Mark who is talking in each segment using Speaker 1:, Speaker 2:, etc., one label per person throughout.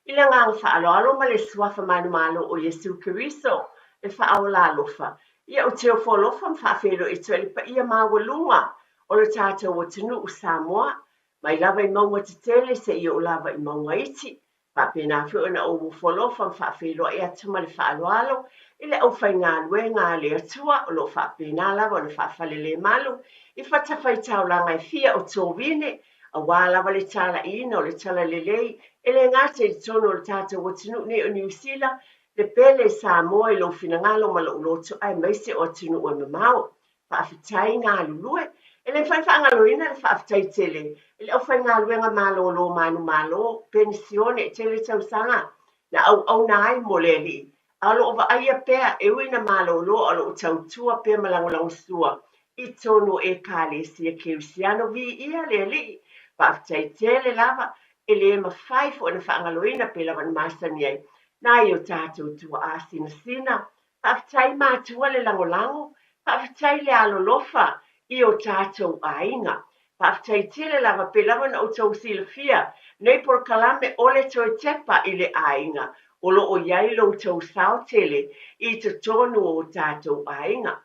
Speaker 1: Ila ngā whaaloalo ma le suafa manumalo o Yesu Kiriso, e whaola lofa. Ia o teo wholofa mwhawhero I tue li pa ia mawalunga o le tātou o tunu o Samoa, mai lava I maunga te tele se ia o lava I maunga iti. Pāpena whio na o wholofa mwhawhero e atuma le whaaloalo, ile au whai ngā luenga le atua o lo whapena lava o le whawhale le malu, I whatawhai taulanga I fia o tōwine, a wālawa le tala ina o le tala lelei, ele ngate I tono le tātou o tunu ne o New Zealand, le pele Samoa I lo finangalo ma lo uloto ai maise o tunu o mamao, whaafitai ngā lulue, ele whaiwhaangaloina le whaafitai tele, ele au whai ngā luenga malo lo manu malo, pensione tele tausanga, na au nai mo le li, alo ova aia pea e uina malo lo alo o tautua pea malangolango sua, I tono e kale sia keusiano vi ia le li, whaafitai tele lava, ele mawhai fo na whaangaloina pe lava na masani ai, na I o tātou tua a sina, whaafitai mātua le langolango, whaafitai le alolofa I o tātou a inga, whaafitai tele lava pe lava na o tau silafia, nei por kalame ole toi tepa I le a inga, o lo o iai lo tau sao tele I te tonu o tātou a inga.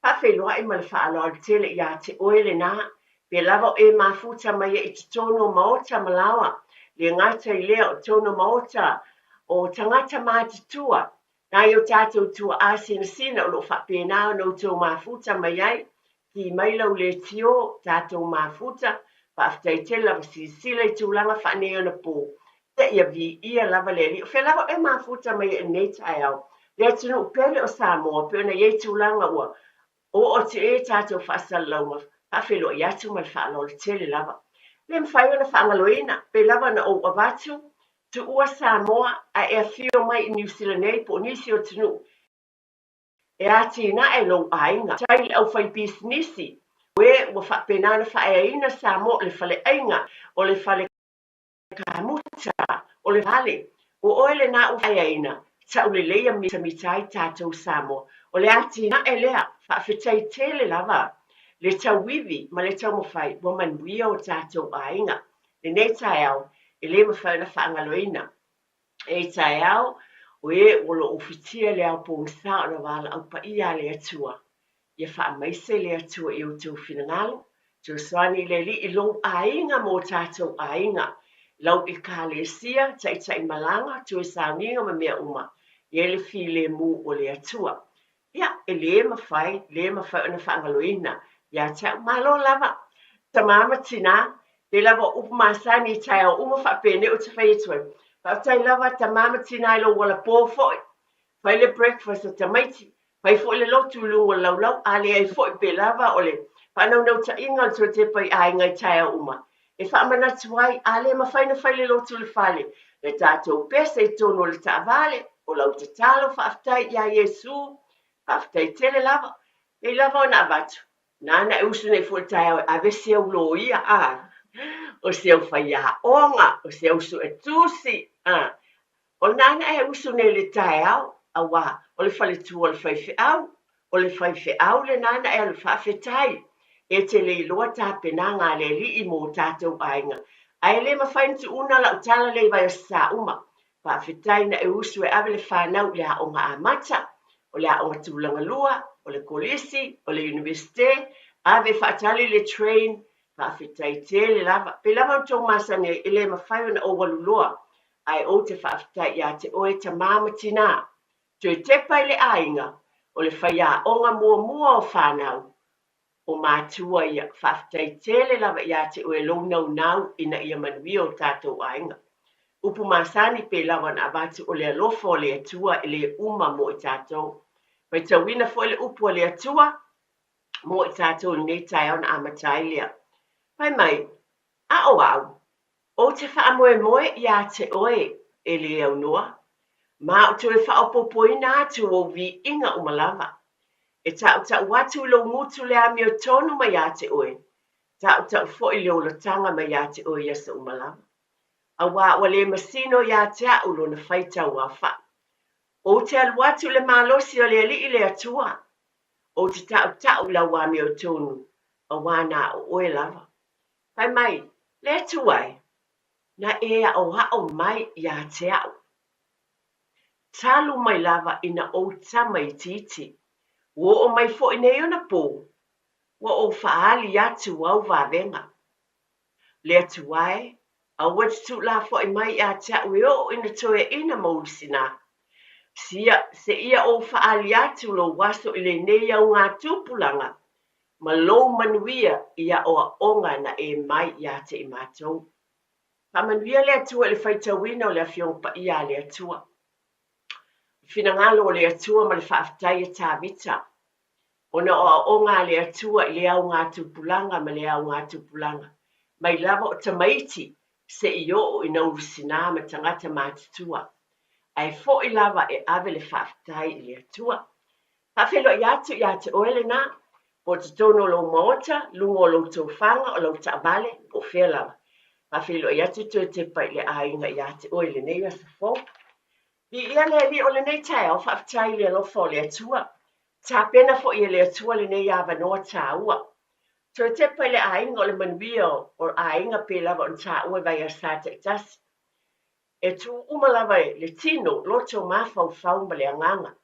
Speaker 1: Whawhelua I male whaaloa tele I a te oele nā, pe lava e mafuta mai I te tonu o maota malawa, le ngata I lea o tonu maota o tangata mātitua, na I o tātou tua a sina o lo whapena no tau mafuta mai ai, ki mai lau le tio tātou mafuta, whaafitai te lava sisila I tūlanga whanea na pō. Te ia vi ia lava le li, o whe lava e mafuta mai e nei tai au, le atunu upele o Samoa, pe ona iei tūlanga ua, o te e tātou whaasala lauma, whawhelo I atu mai whaalo le tele lava. Le mwhai ona whaangaloina, pe lava na o avatu, tu ua Samoa a e whio mai I New Zealand nei po nisi o tunu. E ati na e lo ainga, tai le au whai bisnisi, we ua whapenana whaeaina Samoa le whale ainga, o le whale kamuta, o le vale, o oele na u whaeaina, ta ule leia mitai tātou Samoa, o le ati na e lea, whaafetai tele lava, le tau wivi, ma le tau mawhai, wa manuia o tātou ainga, le nei tai au, e le mawhai na whaangaloina, e tai au, o e olo ufitia le au pōngsa o na wala au pa ia le atua, ia wha maise le atua I o tau finangalo, tau swani le li I long ainga mō tātou ainga, lau I kālesia, tai malanga, tu e sauninga ma mea uma, ia le fi le mū o le atua. Ia, e le mawhai o na whaangaloina, ia tau malo lava, ta mama tina, le lava upumasani tai au uma whapene o te whaietue, whautai lava ta mama tina ilo wala pōwhoi, whai le breakfast o ta maiti, whai fo le lotu lunga laulau, a le ai fo I pe lava o le, whanau nau ta inga o te pai a ingai tai au uma. E whaamana tuai, a le mawhaina whai le lotu le whale, le tātou pesa I tono le ta vale, o lau te talo whaaftai ia Yesu, whaaftai tele lava, e lava o na avatu. Nana e usu nei fo tai au, ave se au lo ia, o se au whai a onga, o se au su e tusi, o nana e usu nei le tai au, a wā, o le whale tu o le whai whiau, o le whai whiau le nana e le whaafetai, e te le iloa tāpena ngā le li I mō tātou ainga. Ai le mawhaina tu una la utala le vai o sa uma. Whaafetai na e usu e ave le whanau le haonga a mata, o le haonga tūlanga lua, o le kolisi, o le universite, ave whaatali le train, whaafetai te le lava. Pe lava o tō masane e le mawhaina o waluloa, ai o te whaafetai ia te oe ta māma tina. Tu e te pai le ainga, o le whaia onga mua o whanau, o mātua ia whaftai tele lava ia te oe lounau nau ina ia manui o tātou ainga. Upu masani pe lava na avatu o le alofa o le atua e le uma mo I tātou. Pai tauina fo le upu o le atua mo I tātou nei tai au na amatai lea. Pai mai, a o te whaamoe ia te oe e le au noa, ma o te whaapopoina atu o vi inga umalava. E tau watu lo mutu le ami o tonu mai a te oe. Tau fo I leo lo tanga mai a te oe yasa umalama. A wā le masino ia te au lo na whaita ua wha. O te aluatu le malosi o le ali I le atua. O te tau la wami o tonu. A wā nā o oe lava. Pai mai, le atuai. na e a o hao mai ia te au. Talu mai lava ina o tama I titi. Wo o mai fo ine ona po. Wo o faali atu au vavenga. Le atu wae, a watu tu la fo I mai ia te au e o ina toe ina maulisina. Se ia o faali atu lo waso ile nei au ngā tūpulanga. Ma lo manuia ia o onga na e mai ia te I mātou. Pa manuia le atua le whaitawina o le afiong pa ia le atua. Finangalo o le atua ma le whaafitai e tāvita. Ona o ngā le atua I le au ngā tūpulanga ma le au ngā tūpulanga. Mai lava o tamaiti se I o ina urusina ma tangata mātutua. Ai fo I lava e ave le whaafitai I le atua. Pawhelo I atu oele nā. Po te tono lo maota, lungo lo tōwhanga o lo taavale o whea lava. Pawhelo I atu tue te pai le ainga I atu oele nei asa fo. I ia le li o le nei tae au whaafitai le lofo le atua. Tā pena fo I le atua le nei awa noa tā ua. Tue te pai le ainga o le manuia o ainga pe lava on tā ua vai a sāta I tasi. E tu umalava le tino loto mafau fau ma le anganga.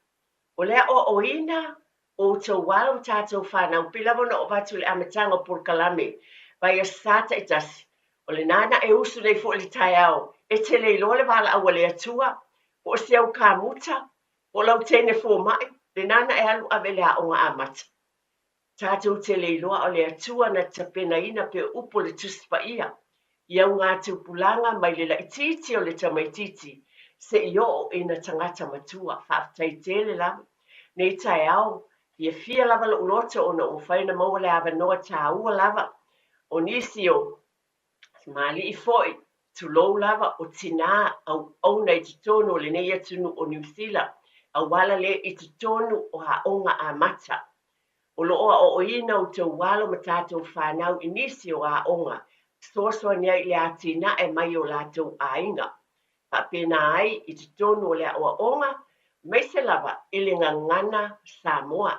Speaker 1: O lea o ina o tau walo tātou whanau pilava na o watu le amatanga por kalame vai a sāta I tasi. O le nana e usu nei fo le tai au. E te le lo le wala awa le atua. O se au ka muta. O lau tene fo mai. Le nana e alu ave le a onga amata. Tātou te le loa o le atua na tapena ina pe upo le tuspa ia. Iau ngā tūpulanga mai le laititi o le tamaititi. Se I o ina tangata matua. Whaafitai tele lama. Nei tai au. Ia fia lava lo uloto ona o whaina maua le awa noa tā ua lava. O nisi o mali I foi. Tu lou lava o tina au nei te tonu le nei atunu o New Zealand. A wala le I te tonu o haonga a mata. O loa o ina o te walo matatou whanau I nisi o haonga. Soa nia I le atina e mai o latou ainga. Pa pena ai I te tonu o le o onga. Mai se lava I le ngangana Samoa.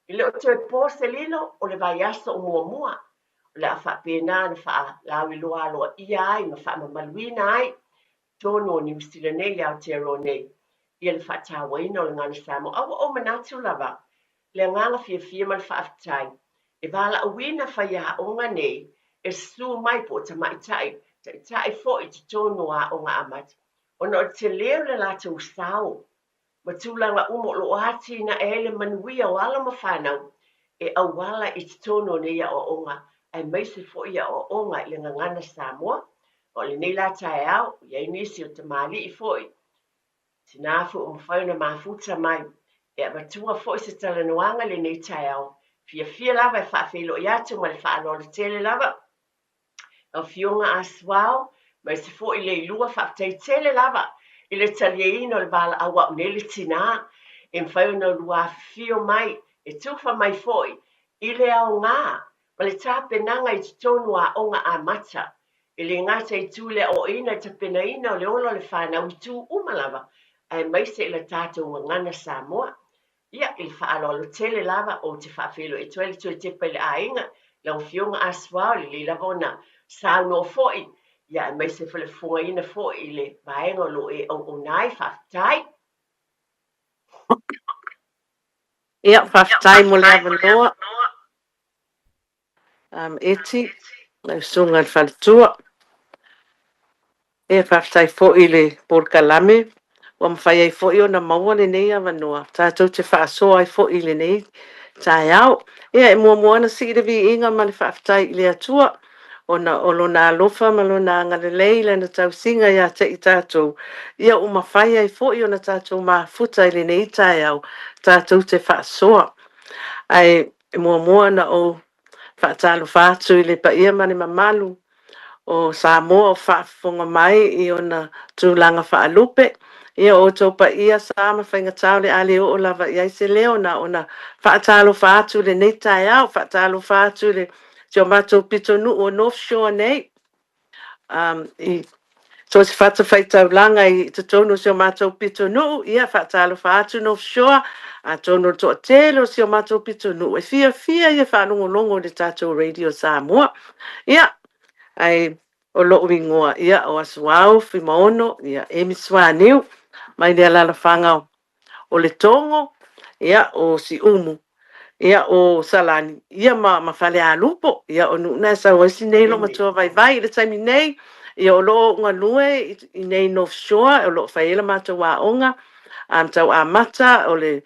Speaker 1: I le o te pose lilo o le vai asa o mua. Le a whapena na wha lawi loa aloa ia ai ma wha mamaluina ai. Tono o New Zealand nei au te aro nei. Ia le whatawaina o le ngana Samoa. Awa o manatu lava. Le nganga fia ma le whaafitai. E wala awina whaia onga nei. E su mai po ta maitai. Ta itai fo I te tono a onga amat. Ona o te leo le lata usao. Ma tūlanga umo lo ati na ele manuia o ala ma whanau. E awala I te tono nei a o onga. Ai maise fo ia o onga I le ngangana Samoa. O le nei la tae au, iai nisi o te mali I fo I. Tinafu o mwhauna mafuta mai. E abatua fo I se talanoanga le nei tae au. Fia lava e whaafelo I atu ma le whaano le tele lava. O fionga aswao, maise fo I le ilua whaaftai tele lava. I le talieino le bala awa unele tina. E mwhauna lua fio mai, e tufa mai fo I le au ngā. Ma le tāpenanga I te tonu a onga a mata. I le ngata I tūle o ina te penaina o le olo le whanau I tū umalava. Ai maise I le tātou ngana Samoa. Ia I le whaalo tele lava o te whaafelo I tuele tue te pele a inga. Lau fionga aswao le lavona. Sao no foi. Ia maise fele funga ina foi le vaenga lo e o nai whaftai.
Speaker 2: Ia whaftai mo le awa noa. Eti, na sunga al whalatua. E whaftai fo I le porkalame. Wa mwhai ai fo I o na maua le nei awa noa. Tātou te whaasoa ai fo I le nei. Tai au. Ia e mua na si le vi inga ma le whaftai I le atua. O na olo na alofa ma lo na ngale leila na tau singa ia te I tātou. Ia o mawhai ai fo I o na tātou mafuta I le nei tai au. Tātou te whaasoa. Ai mua na o whaatalo whaatu I le pa ia mani mamalu o Samoa o whaafonga mai I ona tūlanga whaalupe. Ia o tau pa ia sama whainga tau le ale o lava iai se leo na ona whaatalo whaatu le nei tai au, whaatalo whaatu le tio matou pito nu o North Shore nei. So se whata whaitau langa I te tono si o matou pito nu, ia whaatalo whaatu North Shore, a tono to telo si o matou pito nu. E fia ia whanongo longo le tātou radio Samoa. Ia, ai o lo ingoa ia o asuau fi maono ia e miswaniu mai le lalafanga o le tongo ia o si umu ia o salani ia ma fale a lupo ia o nuna sa wasi nei lo matua vai le taimi nei ia o lo nga lue i nei North Shore o lo faila matua onga am tau a mata o le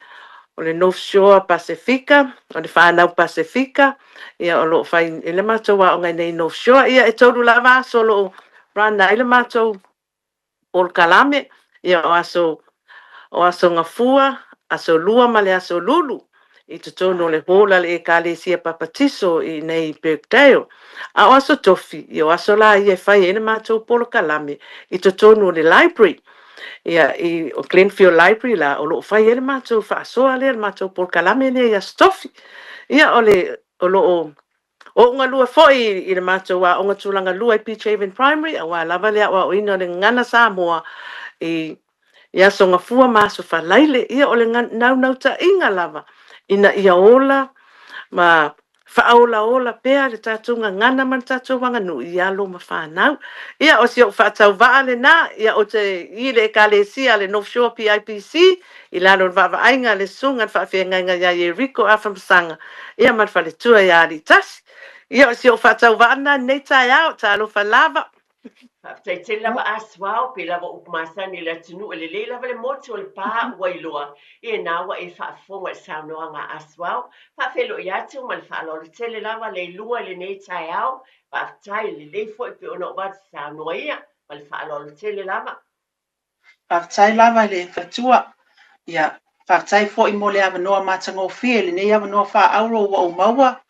Speaker 2: North Shore Pacifica o le whanau Pacifica ia o lo fai ele matua onga nei North Shore ia e tolu lava so lo rana ele matua o le kalame ia o aso ngafua aso lua ma le aso lulu i te tono le hola le kale sia papatiso i nei Birkdale. A o aso tofi, i o aso la i e whai ene mātou polo kalame i te tono le library. Ia i o Glenfield Library la o lo whai ene mātou whaasoa le mātou polo kalame ne i aso tofi. Ia o lo o unga lua foi i le mātou wa unga tūlanga lua i Peach Haven Primary a wa lava lea wa o ina le ngana Samoa i ia songa fua maso fa laile ia o le nau ta inga lava ina ia ola ma ola pea le tatunga ngana man tatu wanga nu ia lo ma whanau ia o si o whatau vaale na ia o te ile kalesia le North Shore PIPC i lalo vava ainga le sunga whawhenga ia i Rico Afamsanga ia man whale tua ia li tasi ia o si o whatau vaana nei tai au ta alo whalava
Speaker 1: Fai te lava aswao pe lava upmasani la tunu le le lava le moto le pa wailoa e na wa e fa fonga sa no nga aswao fa felo ya tu mal fa lo te le lava le lua le nei tai au fa tai le fo pe ono va sa no ia mal fa lo te le lava
Speaker 3: fa tai lava le fatua ia fa tai fo I mo le ava no matango fie le nei ava no fa auro wa o maua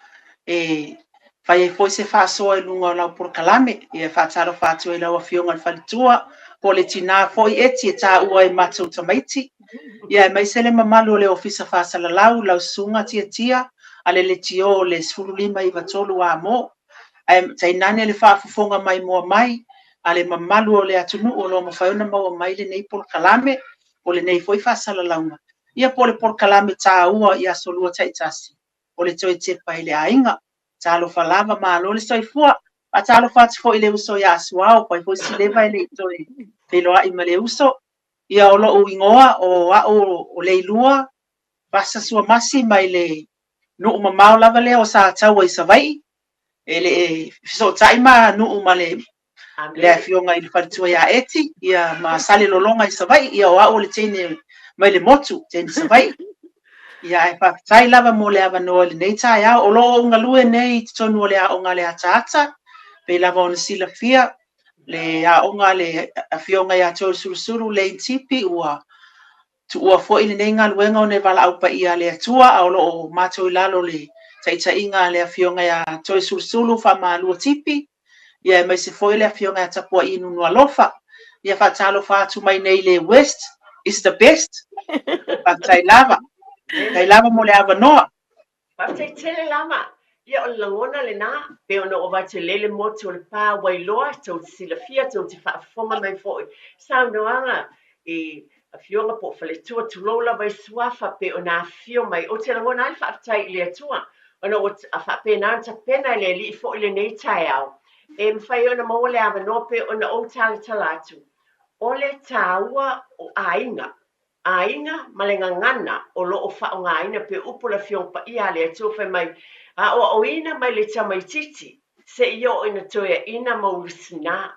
Speaker 3: e fai e foi se fa so e lunga la por kalame e fa talo fa tu e la fionga fa tua po le tina foi e ti ta ua e matu tamaiti ia mai se le mamalu le ofisa fa sala la sunga tia ale le tio le sululima I vatolu a mo tai nane le fa fonga mai mo mai ale mamalu le atunu o lo mo fa ona mo mai le nei por kalame o le nei foi fa sala launga ia po le por kalame ta ua ia solua tai tasi o le toi te pai le ainga talo falava malo le soifua a talo fatu fo ile uso ya suao pai fo si leva ile to e pelo ai male uso ia o lo ingoa o le lua pasa sua masi mai le no mamau lava le o sa tau i savai ele so taima no male le fionga I fatu ya eti ia ma sale lolonga I savai ia o le tene mai le motu tene savai ia e whakatai lava mo le ava noa le nei tai au, o lo unga lue nei tonu o le a onga le ataata, pe lava ona sila fia, le a onga le a fionga ia tō surusuru le intipi ua fo ili nei ngā luenga o ne wala au pa ia le atua, a o lo o mātou I lalo le taita inga le a fionga ia tō surusuru wha maa lua tipi, ia e mai se fo ili a fionga ia tapua inu nua lofa, ia whatalo whātu mai nei le West is the best, whakatai lava. Kai lava mo le ava noa.
Speaker 1: Pate tele lama. Ia o langona le nā, pe ona o vate lele moto le pā wailoa, tau te sila fia, tau te whaafonga mai fōi. Sao noanga, a fionga po fale tua tulola vai suafa pe ona a fio mai, o te langona ai whaatai le atua. Ona o a whaapena anta pena le li fōi le nei tai au. E mwhai ona maua le ava noa pe ona o tala talatu. O le tāua o ainga. Ainga malenga ngana o lo o whaonga aina pe upula fiong pa ia le atu whai mai a o ina mai le tamaititi se io ina toia ina maurisina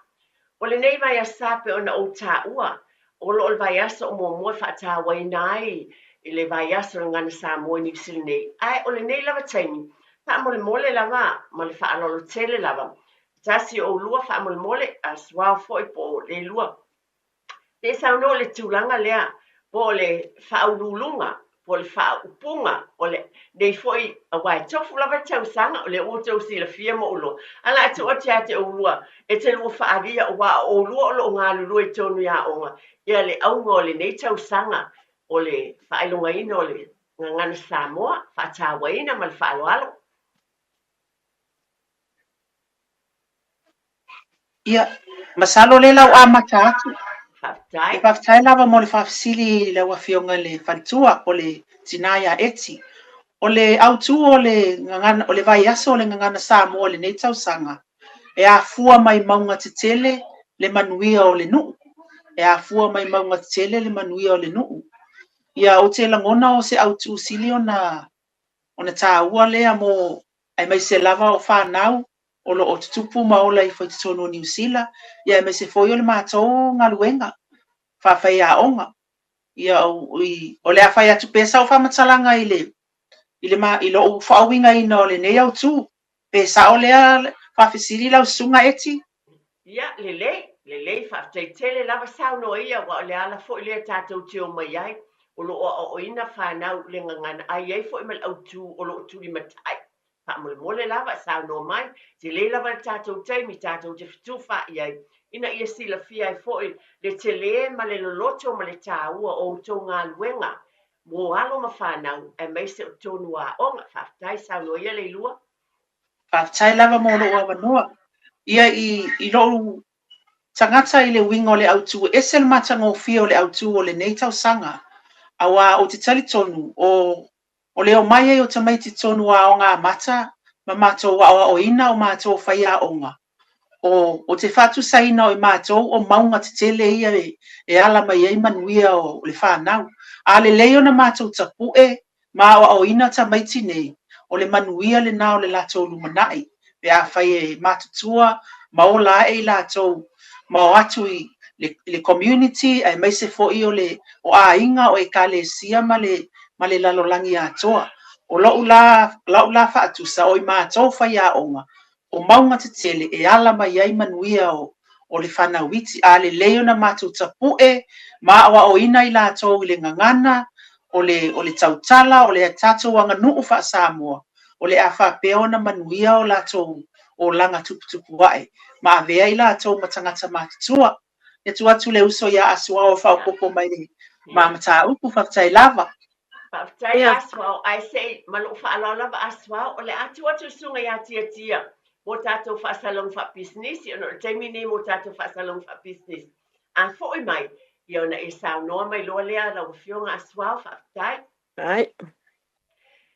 Speaker 1: o le nei vai asa pe ona o ta ua o lo o vai asa o mo whaata wainai I le vai asa o ngana sa mo ni sil nei ai o le nei lava taimi pa mole lava ma le whaanolo tele lava tasi o lua wha mole as wau foi po le lua te sa no le tulanga lea po le whaululunga, po le whaupunga, o le nei foi a wai tofu lava tau sanga, o le o tau si la fia mo ulo. Ala atu o te ate o lua, e te lua whaaria o wa o lua o lo ngā lulu e tonu ia onga. Ia le aunga o le nei tau sanga, o le whailunga ina o le ngangana Samoa, whaatawa ina ma le whaaloalo.
Speaker 3: Ia, masalo le lau a mata atu.
Speaker 1: Whaftai.
Speaker 3: E whaftai lava mo le whafsili lau a fionga le whantua o le tinaya eti. O le autu o le vai aso o le ngangana Samoa le nei tau sanga. e afua mai maunga te tele le manuia o le nuu. E afua mai maunga te tele le manuia o le nuu. Ia o te langona o se au tu sili o na tā ua lea mo ai mai se lava o whanau o lo o tutupu maola I whaititono New Zealand. Ia mai se foi o le mātou ngā luenga. Whawhai a onga. Ia o le a whai atu pesa o whamatalanga I lo o whaawinga ina o le nei au tū. Pesa o lea whawhisiri lau sunga eti.
Speaker 1: Ia, lelei, whaftaitele lava sauno ia wa le ala fo I le tātou te o mai ai. O lo o ina whanau le ngangana ai ei fo I mal au tū o lo tūri matai. Whamole lava sauno mai. Te le lava le tātou teimi tātou te fitu wha ai. Ina ia sila fia I fo I le te le ma le loloto ma le tāua o tō ngā luenga. Mo alo ma whanau e mai se o tōnu a onga whaftai sauno ia le lua.
Speaker 3: Whaftai lava mo lo o wanoa. Ia I lo tangata I le winga o le autu esel matanga o fia o le autu o le neitau sanga. Awa o te tali tonu o leo mai o tamaiti tonu a o ngā mata ma mātou o ina o mātou whai a onga. O te whatu saina o I mātou o maunga te tele ia e ala mai ei manuia o le whanau. A le leo na mātou tapu ma o ina tamaiti nei o le manuia le nao le latou lumanai. Pe a whai e mātutua ma o la e latou ma o atu I le community ai mai se foi o a inga o e kalesia ma le lalolangi atoa. O lau la whaatusa o I mātou whai a onga. O maunga te tele e ala mai ai manuia o le whanawiti. A le leo na mātou tapu ma awa o ina I latou I le ngangana o le tautala o le tatou anga nuu wha Samoa. O le a whapeo na manuia o latou o langa tuputupu wae. Ma avea I latou matangata mātutua. E tu atu le uso ia asua o whaopopo mai le mamata upu whaftai lava.
Speaker 1: Whaftai asua o ai sei malu whaala lava asua o le atu sunga ia tia. Mo tātou whaasalong wha business, ono le taimine mo tātou whaasalong wha business. A fōi mai, I ona e sao noa mai loa lea rau whionga asua o whaftai.
Speaker 2: Ai.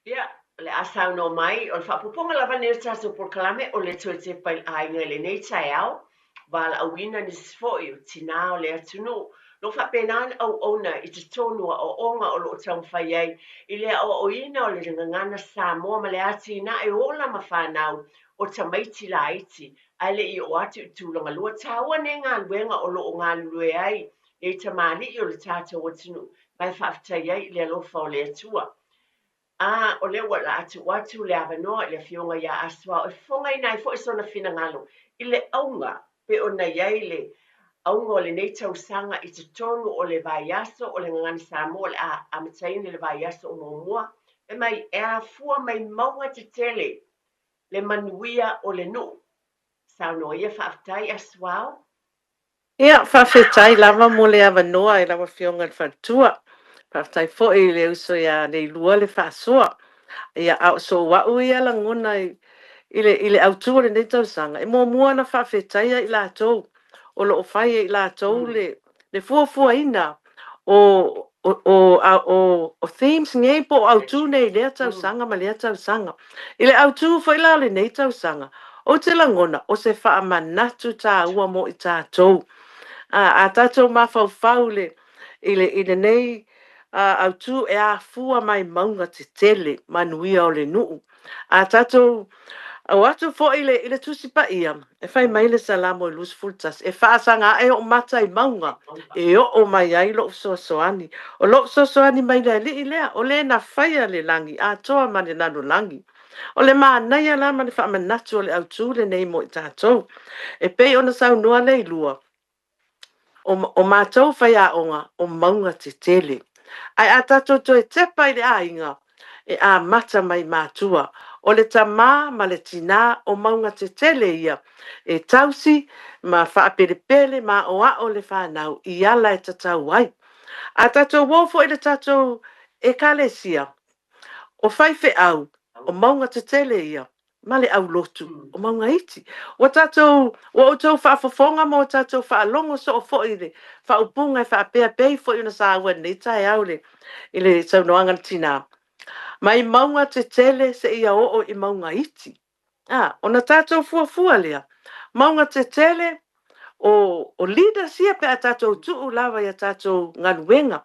Speaker 1: Ia, le a sao noa mai, o le whapuponga lava nere tātou por kalame o le tue te pai ainga le nei tai au. Wala awina ni sfoi o tina o le atunu. No whapenan au ona I te tonua o onga o lo tau whai ai. I le o ina o le ngangana Samoa ma le ati na e ola ma whanau o tamaiti la iti. Ai le I o atu I tūlanga lua taua ne ngā luenga o lo o ngā lue ai. E tamani I o le tātou o tunu. Mai whaftai ai le alofa o le atua. A o le wala atu le avanoa le fionga ia aswa. O fonga I nai fo I sona fina ngalo. I le aunga. Pe o na iai le aunga o le nei tausanga I te tonu o le vaiaso o le ngangani Samoa le a mataini le vaiaso o momua. E mai e a fua mai maunga te tele le manuia o le nu. Sauno ia whaaftai aswao?
Speaker 2: Ia, whawhetai lava mo le avanoa I lava whionga le whatua. Whaftai fo I le uso ia nei lua le whaasoa. Ia au so wau ia langona I le autua le nei tausanga. E mua na whawhetai I lātou. O lo whai I lātou le fuafua ina. O themes ngai po autu nei lea tausanga ma lea tausanga. I le autu whai la le nei tausanga. O te langona, o se wha manatu tā ua mo I tātou. A tātou ma whau le I le nei autu e a fua mai maunga te tele manuia o le nuu. A tātou au atu fo I le tusi pa ia. E whai mai le salamo I lus fultas. E whaasanga e o mata I maunga. E o mai ai lo soani. O lo soani mai le li lea. O le na whaia le langi. A toa ma le nanu langi. O le maa naia la ma le wha manatu o le autu le nei mo I tātou. E pei ona sau noa le lua. O mātou whai a onga o maunga te tele. Ai a tātou to e tepa I le a inga. E a mata mai mātua. O le tamā ma le tina o maunga te tele ia. E tausi ma whaaperepele ma o a le whanau I ala e tatau ai. A tātou wofo I le tātou e kalesia. O whaife au o maunga te tele ia. Ma le au lotu o maunga iti. O tātou, o tātou whaafofonga mo o tātou whaalongo so o fo I le whaupunga e whaapea pei fo I una sa awa nei tai au le I le saunoanga tina. Mai maunga te tele se ia o I maunga iti. Ona tātou fuafua lea. maunga te tele o leaders ia pe a tātou tuu lava ia tātou ngaluenga.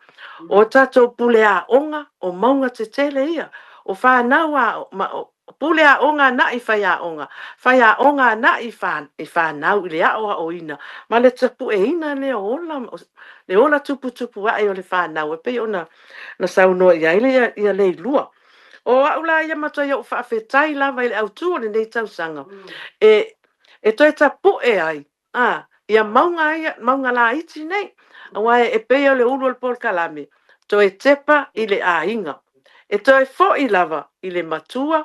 Speaker 2: O tātou pulea onga o maunga te tele ia. O whanau o pulea onga na I whaia onga. Whaia onga na I whanau I le aoa o ina. Ma le tapu e ina le ola tupu ai o le whanau. E pe ona na saunoa ia ia le lua. O aula ia matua ia o whaafetai lava I le autua le nei tausanga. E toi tapu e ai. Ia maunga la iti nei. Awa e pe o le ulu al Paul Kalame. Toi tepa I le ainga. E toi fo I lava I le matua,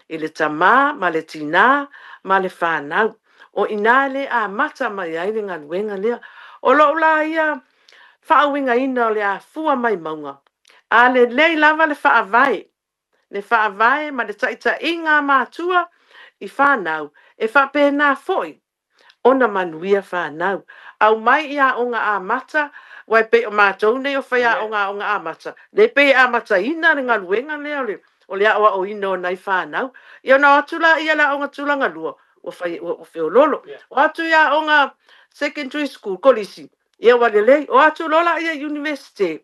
Speaker 2: I le tamā, ma le tina, ma le whanau. O ina le a mata mai ai le ngaluenga lea. O lo la ia whaawinga ina o le a fua mai maunga. A le lei lava le whaavai. Le whaavai ma le taita inga matua I whanau. E whapena foi. Ona manuia whanau. Au mai ia o ngā a mata, wai pe o mātou nei o whaia o ngā a mata. Le pe a mata ina le ngā luenga lea o le awa o ino nei whanau. Ia na atula ia la o ngā tulanga lua o whiololo. O atu ia o ngā secondary school, kolisi. Ia walelei, o atu lola ia university.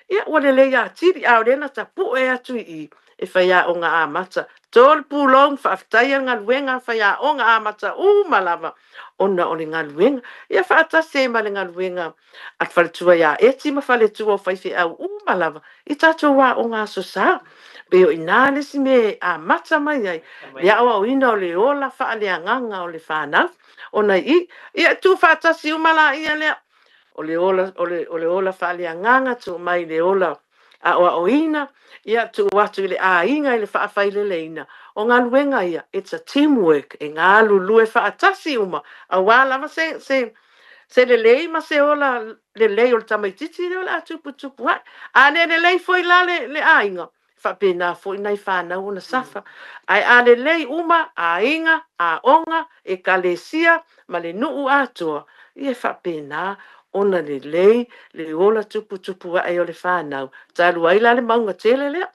Speaker 2: Ia walelei ia tiri a orena ta pu e atu I e whaia o ngā a mata. Tōl pūlong whaaftaia ngā luenga whaia o ngā a mata malava. Ona o le ngaluenga. Ia whaatase ma le ngaluenga. At whaletua ia eti ma whaletua o whaife au malava. I tātou wā o ngā sosa. Peo I nāne si me a mata mai ai. Ia awa o ina o le ola whaalea nganga o le whanau. Ona ia tu whaatasi umala ia lea. O le ola whaalea nganga tu mai le ola a o ina. Ia tu watu I le a inga I le whaafai leina. O ngā luenga ia, it's a teamwork. E ngā lulu e whaatasi uma. A wālama se le lei ma se ola le lei o le tamaititi le ola tupu hai. A le lei foi la le a inga. Whapena foi nai whanau na safa. Ai a le lei uma, a inga, a onga, e kalesia, ma le nuu atua. Ie whapena ona le lei, le ola tupu ai o le whanau. Talu ai la le maunga tele lea.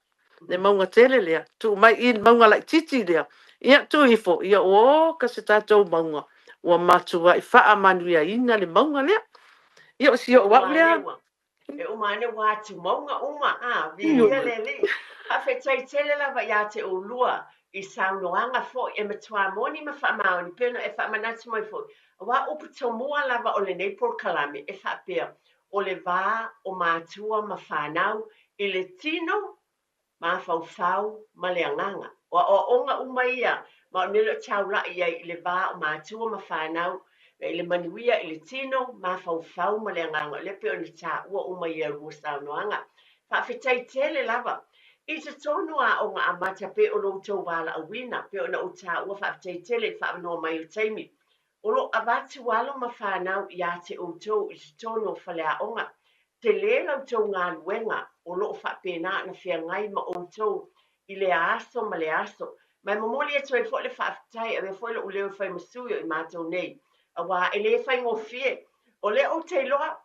Speaker 2: Le maunga tele lea. Tu mai in maunga lai titi lea. Ia tu ifo. Ia o ka se tātou maunga. Ua matua I wha manuia ina le maunga lea. Ia o si o wau lea.
Speaker 1: E umane watu maunga via le. A whetai tele lava ia te o lua I saunoanga fo e matua moni ma wha maoni pena e wha manati mai fo. Wa upu tomua lava o le Nepal Kalame e wha pia o le vā o matua ma whanau I le tino ma fau ma le anganga. O onga umaia ma o nilo taula I le vā o matua ma whanau e le manuia I le tino ma fau ma le anganga. Le pe o ni tā ua umaia rua saunoanga. Whawhetai tele lava. I te tonu a o ngā amata pe o lo tau wala a wina, pe o na o tā ua whawhetai tele whaanoa mai o teimi. O lo abatu walo ma whanau I a te o tau I te tonu o whalea onga. Te le lau tau ngā luenga o lo whapena na whia ngai ma o tau I le aso ma le aso. Mai mamoli e toi fo le whawhetai a me fo le o leo whai masuio I mātou nei. A wā e le whai ngō fie. O le o te loa,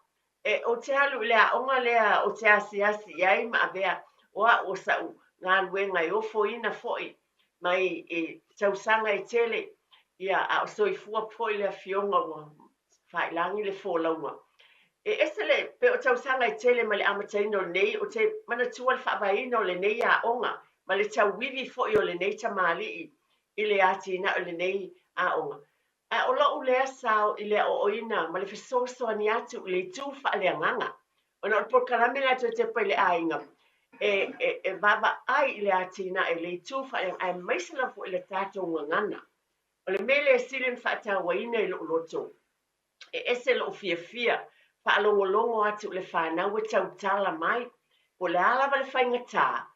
Speaker 1: o te halu le a onga lea o te asi iai ma a vea. Oa o sau ngā luenga I ofo ina foi mai e tausanga I tele ia a o soifua poi le fionga wa whailangi le fōlaunga. E esele pe o tausanga I tele ma le amataino nei o te manatua le whaawaina o le nei a onga ma le tau wivi foi o le nei tamali I le atina o le nei a onga. A o lau lea sao I le o oina ma le fesoso ani atu le tū whaaleanganga. Ona o Kalame la te pai le ainga. E baba ai le atina e le tufa e maisala fu le tato ngana o le mele silin fata waina I lo loto e ese lo fia fa longo atu le fana o tau tala mai o le ala vale fai ngata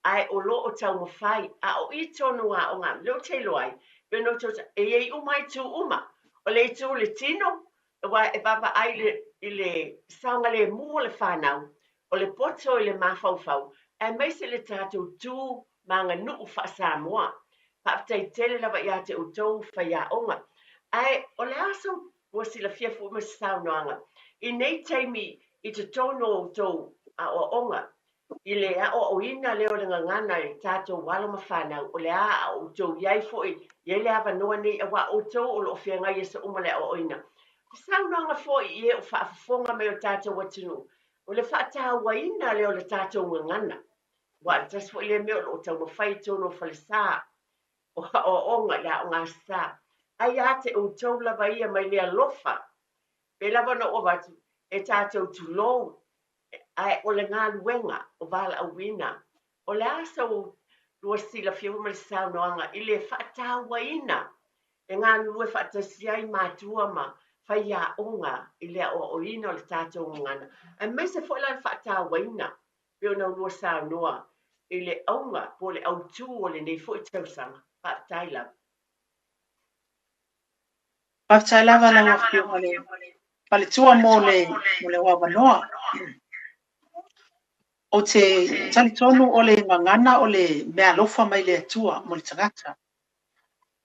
Speaker 1: ai o lo o tau mafai a o I tonu a o ngam lo te loai beno to e umai tu uma o le tu le tino e baba ai le saunga le mu le fana o le poto I le mafau e maise le tātou tū manga nuu wha Samoa. Whaatai tele lawa ia te utou whaia onga. Ai, o le aso ua sila fiafu ma saunoanga. I nei teimi I te tono utou a o onga. I le a o ina leo le ngangana i tātou walo mawhanau o le a o tau iai foi i le awa noa nei a wa o tau o lo whianga i sa umale o ina. Saunanga foi i e o whaafonga me o tātou watinu. O le whaata wa ina leo le tātou ngangana. Wa tas foi le meo o tau mawhai tono whalesa o onga la o ngā sā. Ai ate o tau lava ia mai lea lofa. Pe lava no o watu e tātou tu lou. Ai o le ngā luenga o wala au wina. O le asa o lua sila whiu mai saunoanga i le whaatawa ina. E ngā lue whaatasiai mātua ma whai a onga i le o ina o le tātou ngana. E mai se fo lai whaatawa ina. Peo na lua saunoa i le aunga po le au tū o le nei fo i tausanga. Whaataila.
Speaker 3: Whaftaila la wafio mo le pale tua mo le wawanoa. O te talitonu o le ngangana o le mea lofa mai le atua mo le tangata.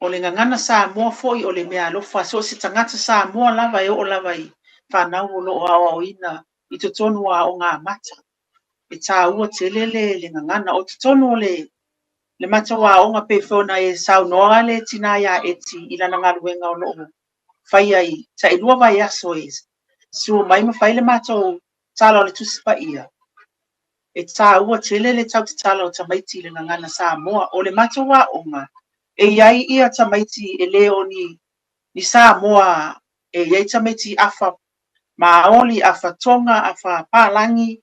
Speaker 3: O le ngangana sa mua foi o le mea lofa so se tangata sa mua lava e o lava i whanau o loo awa o ina i to tonu a o ngā mata. E tā ua te lele le ngangana o te tonu o le mata wa o ngā pefona e sau noa le tina ia eti i lana ngā luenga o loo. Whai ai, ta ilua vai aso e su mai ma whai le mata o tala o le tusipa ia. E tā ua tele le tau te tala o tamaiti le ngangana sa moa o le mata wa onga. E iai ia tamaiti e leo ni sa moa e iai tamaiti afa maoli, afa tonga, afa palangi,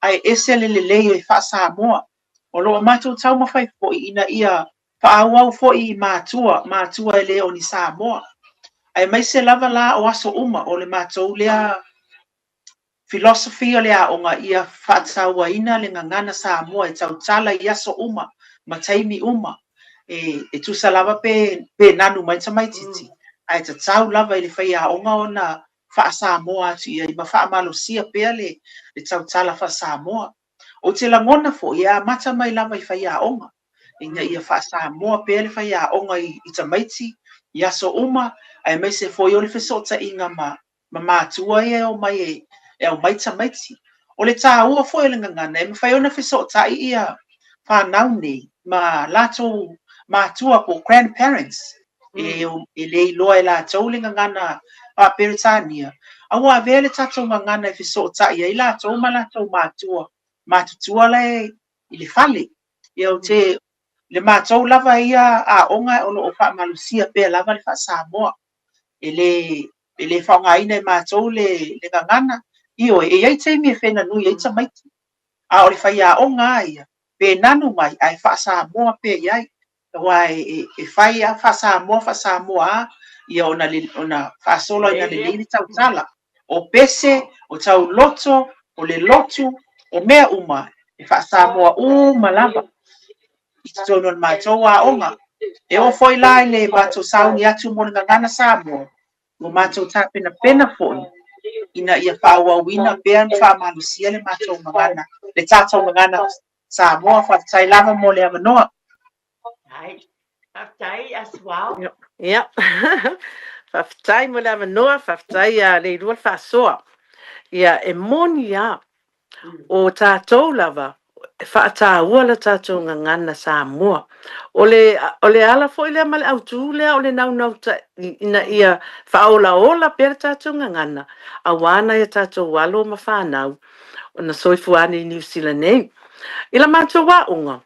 Speaker 3: ai ese le leo e wha sa moa. O loa mata o tau mawhai fo i ina ia wha au fo i mātua e leo ni sa moa. Ai mai se lava la o aso uma o le mata o lea filosofi o lea onga ia whaataua ina le ngangana sa moa e tau tala i aso uma, ma taimi uma, e tusa lava pe nanu mai tamai titi. Ai ta tau lava i le whaia onga o na wha sa moa atu ia i ma wha amalo sia pea le tau tala wha sa moa. O te langona fo ia mata mai lava i whaia onga. Inga ia wha sa moa pea le whaia onga i tamaiti, i aso uma, ai mai se fo i o le whesota inga ma mātua e o mai e o mai tamaiti. O le tā ua fo e le ngangana, e mawhai ona whesota i ia whanau nei, ma lato mātua po grandparents, e le iloa e lato le ngangana a Peritania. Awa vele tato ngangana e whesota i a lato ma lato mātua, mātutua le i le whale. E o te le mātou lava ia a onga o lo wha malusia pe lava le wha Samoa. E le whaungaina e mātou le ngangana. Io e ai te mi fena nui e tamaiti. A o le whaia onga ia. Pe nanu mai ai wha Samoa pe iai. Wa e whaia wha Samoa ia ona wha solo ina le lini tau tala. O pese, o tau loto, o le lotu, o mea uma. E wha Samoa malava. I tono na mātou a onga. E o foi lai le mātou sauni atu mo na ngana Samoa. Mo mātou tā pena foi. Ina ia whaawawina pēan whaamalusia le mātou ngana. Le tātou ngana Samoa whaatai lava mo le amanoa.
Speaker 1: Ai, whaatai as well.
Speaker 2: Ia. Whaatai mo le amanoa, whaatai a le rua whaasoa. Ia e moni a o tātou lava. Whaataua la tātou ngana Samoa. O le ala foi lea male au tū lea o le nau ta ina ia whaola ola pera tātou ngana. Awana ia tātou walo ma whanau. O na soifuani i New Zealand nei. Ila mātou wa unga.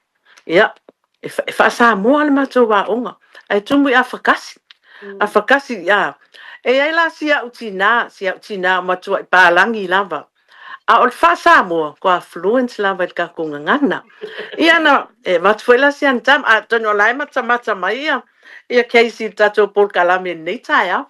Speaker 2: Ia, e wha Samoa le mātou wa unga. Ai tumu i a whakasi. A whakasi, ia. E ai la si au tina matua i pālangi lava. A o le wha Samoa, ko affluence lava i kakunga ngana. Ia na, e matfuela si antam, a tono lai mata mai ia. Ia keisi tato Paul Kalame nei tai au.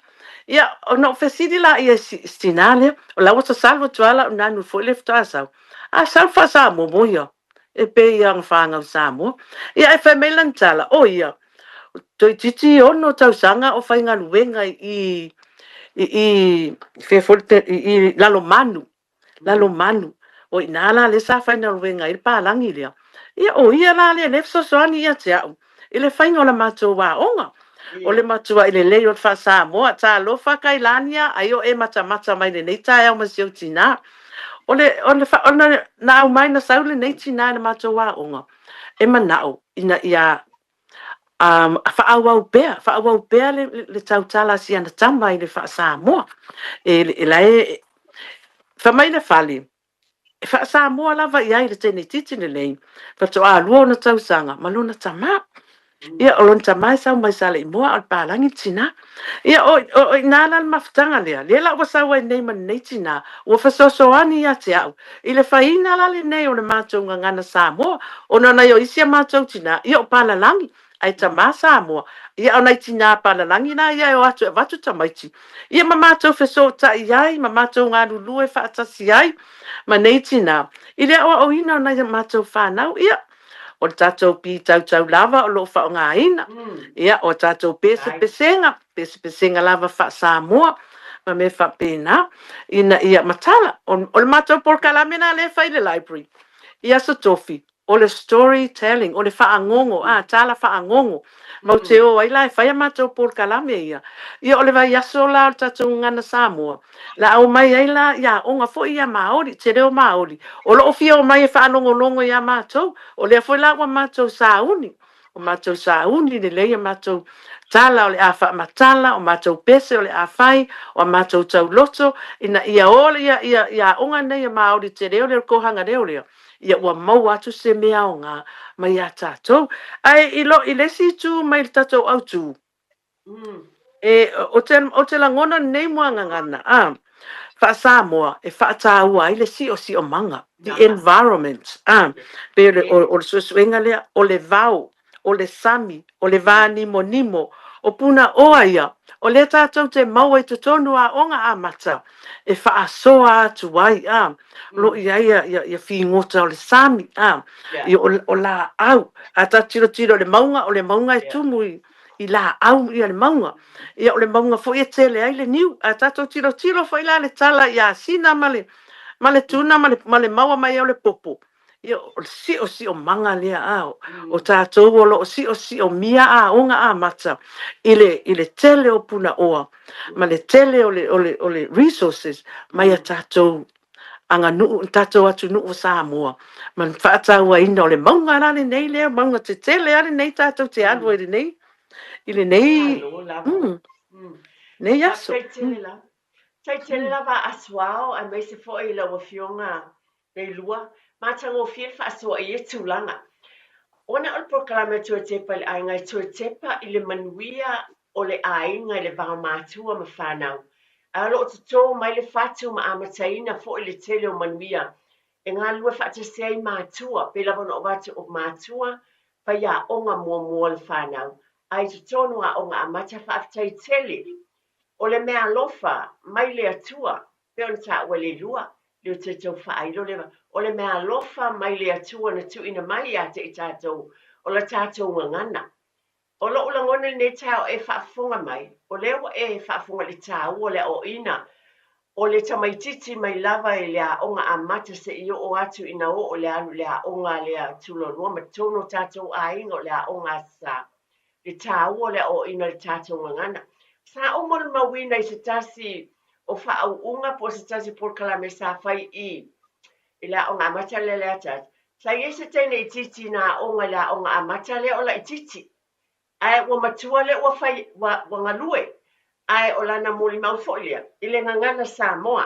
Speaker 2: Ia, o no fesidi la ia stinale, o la wasa salvo tuala, o nanu foi le ftasau. A salvo wha Samoa mo ia. E pe ia ang whaanga o Samoa. Ia e whamelan tala, o ia. Toi titi ono tau sanga o whainga luenga i lalo manu. Lalo manu. O inala le sa whaina ruenga i pālangi lea. Ia o ia la le lefso soani ia te au. I le whainga o la mātua wā onga. O le mātua i le leo te wha Samoa. Tā lo whakailania ai o e mata mai le nei tai au masiau tina. ona na au mai na saule nei tina na mātou wā onga. E manao, ina ia whaawau pēr le tautala si ana tama i le wha Samoa. E lai, whamai na whali. E wha Samoa lava i ai le tene titine lei. Whatoa lua na tausanga, malona tama. Ia olon tamai sau mai sale i moa al palangi tina. Ia o nala maftanga lea. Lela wa sawa nei man nei tina. Ua fasoso ani ia te au. I le whaina la le nei o le mātou ngana Samoa. O na yo isia mātou tina. Ia o palalangi. Ai tama Samoa. Ia o nai tina palalangi na ia o atu e watu tamaiti. Ia ma mātou feso ta iai. Ma mātou ngā lulu e whaatasi ai. Ma nei tina. I le o ina o nai mātou whanau. Ia. O tatou pi tau lava o lo fa nga ina. Ia o tatou pesenga lava fa Samoa. Ma me fa pena. Ina ia matala. O le matou por kalamena le fa i le library. Ia sa tofi. O le storytelling. O le fa angongo. Tala fa angongo. Mau te o ai lai whaia matou por kalame ia. Ia o le vai aso la o tatou ngana Samoa. La au mai ai la ia onga fo ia Maori. Te reo Maori. O lo ofia o mai e wha longo ia matou. O le foi la wa matou sauni. O matou sauni le leia matou tala o le a wha matala. O matou pese o le a whai. O matou tau loto. Ina ia ole ia onga nei a Maori. Te reo le kohanga reo leo. Ia ua mau atu se mea o ngā mai a tātou. Ai i lesi tu mai le tātou au tu. O te langona nei mua ngangana. Wha Samoa e wha tāua i le si o manga. The environment. Pere o le suenga lea o le vau, o le sami, o le vā nimo. O puna oa ia. O le tātou te maua i te tonu a onga a mata. E wha asoa atu ai. Lo ia ia whingota o le sami. Ia o la au. A ta tiro le maunga o le maunga e tumu i la au ia le maunga. Ia o le maunga fo e tele ai le niu. A tatou tiro fo i la le tala ia sina ma le tuna ma le maua mai au le popo. Ia o si o manga lea au. O tātou o lo si o mia a onga a mata. I le tele o puna oa. Ma le tele o le resources. Mai a tātou anga tātou atu nuu Samoa. Man whaatau a ina o le maunga rane nei lea. Maunga te tele are nei tātou te alua i le nei. I le nei. Nei aso.
Speaker 1: Tai tele lava aswao a me se fo i la wafionga nei lua. Mātango fia whaasua i e tūlanga. Ona o le proklame tua tepa le ainga tua tepa i le manuia o le ainga i le vau mātua ma whanau. A lo o te tō mai le whatu ma amataina fo i le tele o manuia. E ngā lua whaatasea i mātua, pe lava no watu o mātua, pa ia onga mua le whanau. Ai te tonu a onga amata whaatai tele. O le mea lofa, mai le atua, pe on ta ua le lua. Le te tau whaailo lewa. O le mea lofa mai le atua na tuina mai a te i tātou. O le tātou ngangana. O lo ulangona le tau e whaafunga mai. O leo e whaafunga le tau o le o ina. O le tamaititi mai lava e lea onga a mata se i o atu ina o le alu lea onga lea tulo nua. Ma tono tātou a inga o lea onga sa. Le tau o le o ina le tātou ngangana. Sa o mol mawina i se tasi o whaau unga po se tasi por kalame sa whai i la onga amata le lea tat. Sa i se tene i titi na onga la onga amata le o la i titi. Ai ua matua le ua whai wa ngalue. Ai o lana muli maufolia. I le ngangana Samoa.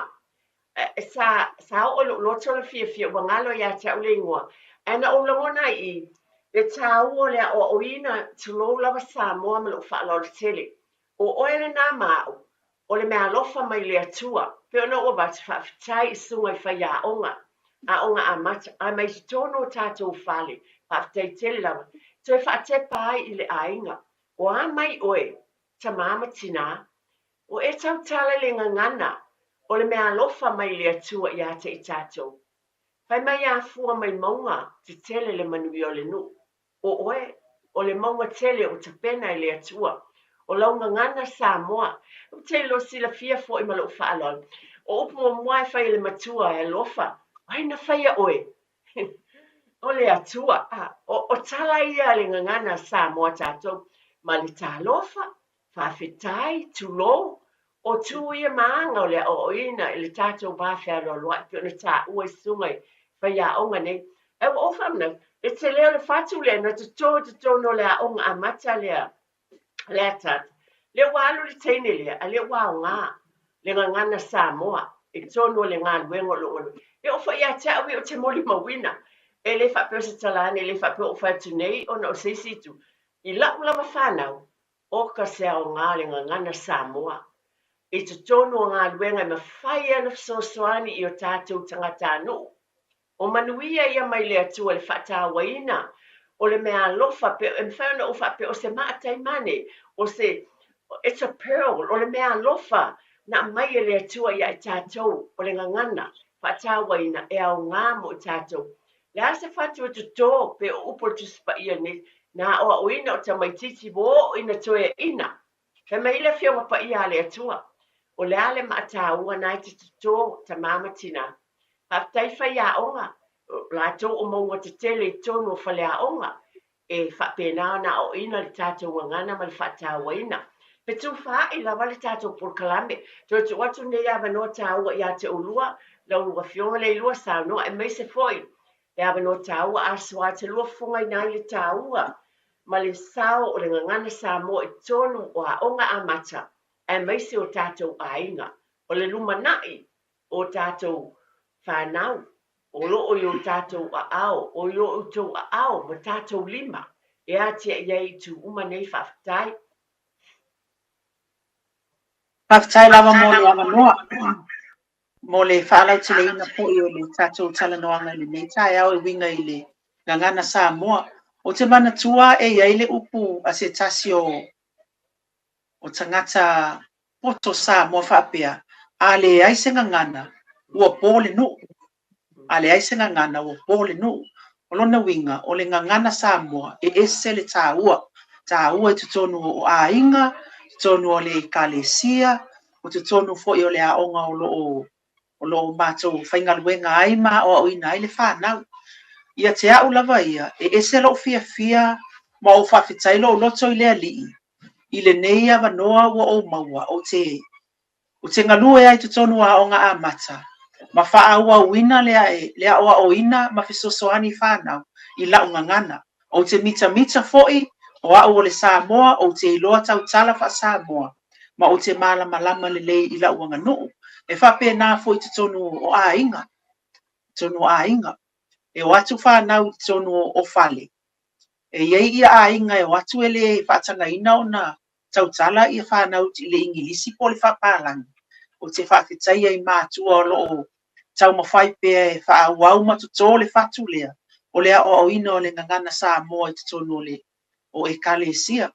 Speaker 1: Sa o loto le fia wa ngalo ya te au le ingoa. Ana o langona i le tau o lea o oina tulo lava Samoa ma lo whaalo le tele. O oere nā mau. O le mea lofa mai le atua, pe ona o watu whaafitai i sunga i whai a onga a mata, a mai si tono tātou whale, whaafitai tele lawa, to e whaate pai i le ainga, o a mai oe, ta mama tina, o e tau tala le ngangana, o le mea lofa mai le atua i ate i tātou. Whai mai a fua mai maunga, te tele le manui o le nu, o oe, o le maunga tele o ta pena i le atua, o launga ngana Samoa, o te lo sila fia fo i malo whaalon. O upu mo mwai whai le matua e lofa, ai na whai a oe. O le atua, o tala ia le ngana Samoa tātou, ma le tā lofa, whawhetai, tulo, o tu ia maanga o le o ina i le tātou bāwhia lo loa ki o na tā ua i sungai whai a onga nei. E o whamna, e te leo le whatu le na te tō no le a onga a mata lea tat. Le walu le teine lea, a le wao ngā, le ngana Samoa, e tōno le ngā luengo longa. E o whai a te awi o te moli mawina, e le whapeo sa talane, le whapeo o whatu nei, o na o seisitu. I lau lama whanau, o ka sea o ngā le ngana Samoa. I te tono ngā luenga ma whai ana sosoani i o tātou tangata no. O manuia ia mai le atua le whata waina, o le mea lofa pe e mwhauna o whape o se maatai mane, o se, it's a pearl, o le mea lofa, na mai e le atua ia i tātou, o le ngangana, whata waina e au ngā mo i tātou. Le asa whatu o te tō pe o upo tu spa ia ni, na o oina o ta mai titi wo ina toe ina. He mai le whionga pa ia le atua. O le ale maata ua nai te tō ta mamatina. Haftai whai a onga, la tō o maunga te tele i tōno whale a onga, e whapena na o ina le tātou wangana ma le whata waina. Pe tū wha i lawa le tātou porkalame, tō tu watu nei awa no tā ua i a te ulua, lau lua whionga le lua sao no, e mai se foi. Le awa no tā ua a sua te lua fungai nai le tā ua, ma le sao o le ngangana sa mo i tōno o a onga a mata. E mai se o tātou ainga, o le lumanai o tātou whanau, o loo i o tātou a ao, o i o tau a ao, ma tātou lima, e a tia iei tu uma nei whaftai.
Speaker 3: Whaftai lava mo le awa noa, mo le whalau te le ina po i o le tātou talanoanga le nei tai au e winga i le ngangana Samoa, o te mana tua e iei le upu a se tasi o tangata poto Samoa whapea, a le aise ngangana, ua pōle nu, a le aise ngangana ua pōle nu, o lona winga o le ngangana Samoa e ese le tāua i tutonu o a inga, tutonu o le kalesia, o tutonu fo i o le aonga o lo mātou whaingaluenga aima o ina i le whanau. Ia te au lava ia, e ese lo fia ma o whawhitai lo loto i le alii, i le nei awa noa ua o maua o te ngalue ai tutonu a onga a mata. Ma wha aua uina lea oa o ina ma fisosoani whanau i lau ngangana. O te mita foi o au o le Samoa o te iloa tau tala wha Samoa. Ma o te malama le lei i lau nganu. E whape nā foi tutonu o a inga. Tutonu a inga. E watu whanau tutonu o fale. E iei ia a inga e watu ele whatanga ina o na tau tala i whanau i le ingilisi po le whapalangi. O te whawhitai ai mātua o loo tau mawhai pēa e whaauau matutō le whatu lea. O lea o ina o le ngangana Samoa i tutonu o e kalesia.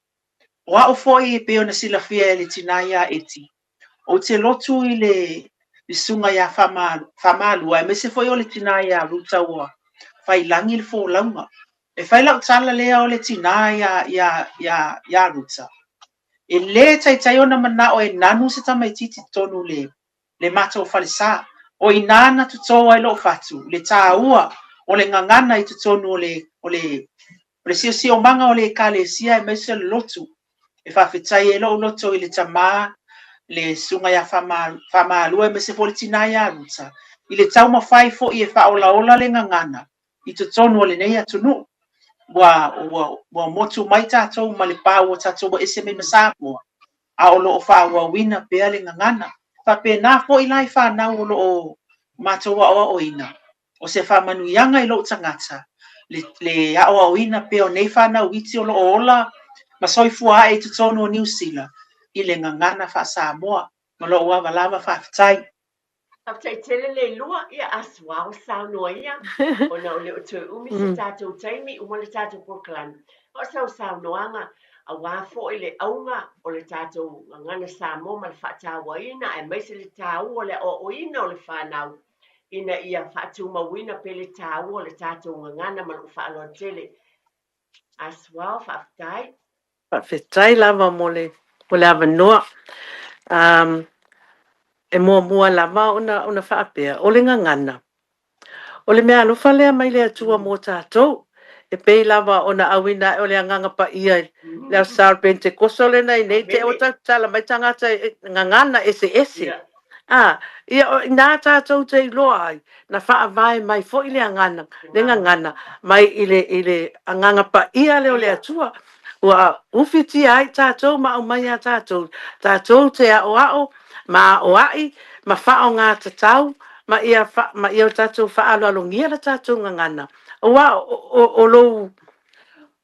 Speaker 3: O a o foi e peo na sila fia e le tinaia eti. O te lotu i le sunga ia whamalua. E me se foi o le tinaia ruta ua whailangi le fōlaunga. E whailau tala lea o le tinaia ia ruta. E le tai ona mana o e nanu se tamaititi tonu le mata o whalesa. O inana tutoa ai lo fatu. Le tāua o le ngangana i tutonu o le sio manga o le kalesia e meise le lotu. E whawhitai e lo loto i le tamā, le sunga ia whamalua e meise politina ia ruta. I le tau mawhai fo i e whaola le ngangana. I tutonu o le nei atunu. Wa motu mai tātou ma le pāu o tātou ese me Samoa. A o loo whaua wina pēa le ngangana. Whape nā fo i lai whanau o loo mātou o ina. O se whamanuianga i loo tangata. Le aoa o ina pēo nei whanau iti o loo ola. Ma soifua e tutonu o New Zealand. I le ngangana wha Samoa. Ma loo wa lava whawhitai.
Speaker 1: Haftai tele le lua ia aswa o sao noa ia. O na o leo tue umi se tātou taimi uma le tātou porkalani. O sao noanga a wafo i le aunga o le tātou ngana Samoa ma le whatawa ina. E maise le tāu o le o ina o le whanau. Ina ia whatu mawina pe le tāu o le tātou ngana ma le whaaloa tele. Aswa o whaftai.
Speaker 2: Whawhitai lava mo le awa noa. E mua lava ona whaapea o le ngangana. O le mea alofa lea mai le atua mō tātou. e pei lava ona awina o le anganga pa ia le sal pentekoso le nei nei te o tala mai tangata ngangana ese ia o ina tātou te iloa ai na whaavai mai fo i le angana le ngangana mai ile anganga pa ia leo le atua ua uwhiti ai tātou ma o mai a tātou te ao ma o ai ma whao ngā tatau ma ia o tātou whaalo alongia la tātou ngangana ua o lou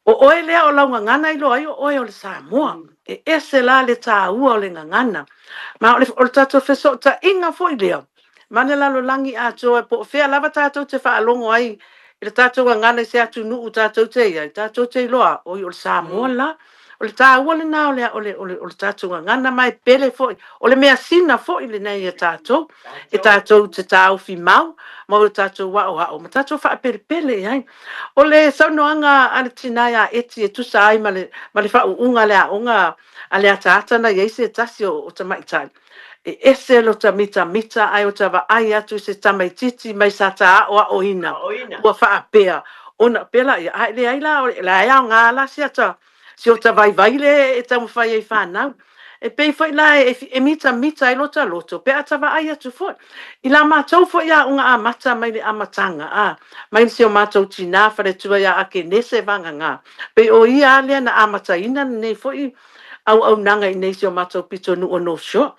Speaker 2: o oe lea o lau ngangana ilo ai o oe o le Samoa e ese la le tā ua o le ngangana ma o le tātou wheso ta inga fo i lea ma ne lalo langi a toa po whea lava tātou te whaalongo ai i le tātou ngangana i se atu nuu tātou te ia tātou te iloa o i o le Samoa la o le tā ua le nā o le tātou ngangana mai pele fo o le mea sina fo i le nei e tātou te tā uwhi mau ma o le tātou wa o ma tātou wha pele pele ai o le saunoanga ana tinai a eti e tusa ai ma le wha unga le a unga a le a tātana i eise e tasi o tamaitai e ese lo mita ai o tawa ai atu se tamaititi mai sa tā o ina ua wha pea ona pela ia ai le ai la ia ngā la si ata si o ta vai le e tamu whai e whanau e pei foi la e mita ai loto pe ata vai atu foi i la mātou foi ia unga a mata mai le amatanga mai si o mātou tina whare tua ia ake nese vanga ngā pe o ia lea na amata ina nei foi au nanga i nei si o mātou pito nu o no sure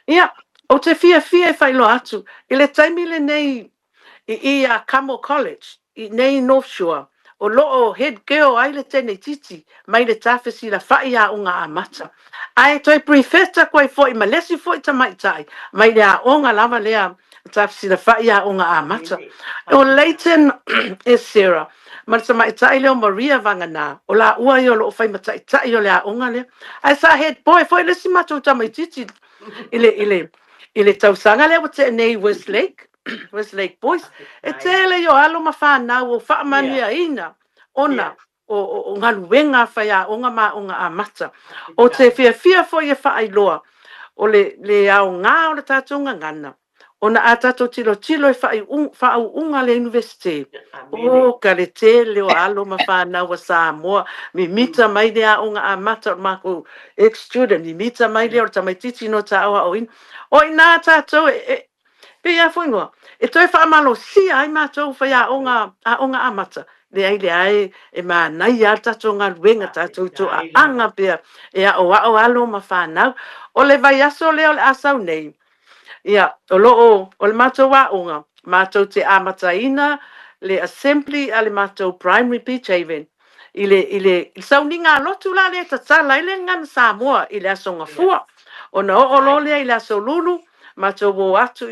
Speaker 2: ia o te fia e whailo atu i le taimi le nei i a Camel College i nei North Shore o loo head girl ai le tene titi mai le tafesi la whai a unga a mata ai toi prefecta koe foi ma lesi foi ta mai le a onga lava lea tafesi la whai a unga a mata o Leighton e Sarah ma sa mai tai leo Maria vangana o la ua i o lo whai matai o le a unga le ai sa head boy foi lesi mato ta mai titi ile tausanga le te nei Westlake Boys e tele yo alo ma fa na o fa mani ina ona o ngaluenga fa ya onga a mata o te fia fo ye fa ailoa o le au nga o le tatunga ngana ona atato tilo e fa unga le university o ka le tele o alo ma fa na o Samoa mi mita mai le a unga a mata ma ko ex student mi mita mai le o tamaititi no ta o ina tato pe ia foi ngoa e toi fa malo si ai matou fa ia onga a mata le ai e ma nai alta tonga wenga tatou to anga pe e o alo ma fa na o le vai aso le o asau nei ia o le matou wa onga matou te amataina le assembly ale matou primary Peachhaven ile sauninga lotu la le tatala ile ngan Samoa ile asonga fua ona o lo le ile aso lulu matou wo atu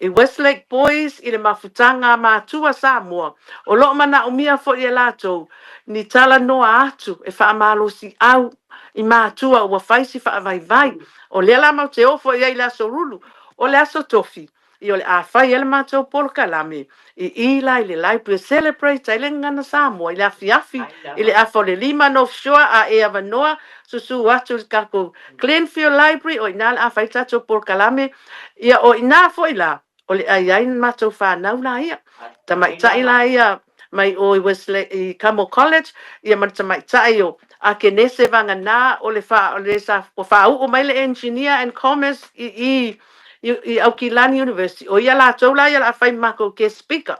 Speaker 2: i Westlake Boys i le mafutanga mātua Samoa. O lo mana o mia fo i lato ni tala noa atu e wha amalo si au i mātua ua whaisi wha vai. O le ala mau te ofo i la sorulu. O le aso tofi. I o le a whai ele mātou Polokalame. I le library celebrate i le ngana Samoa. I le afi. I le afo le lima North Shore a e avanoa. Susu atu kako Glenfield Library o ina le a whai tātou Polokalame. Ia o ina fo i la. O le ai mātou whanau la ia. Tamaitai la ia mai o i Camel College. Ia ma tamaitai o a ke nese vanga nā o le whau o mai le engineer and commerce i Aukilani University. O ia la tau la ia la whai mako ke speaker.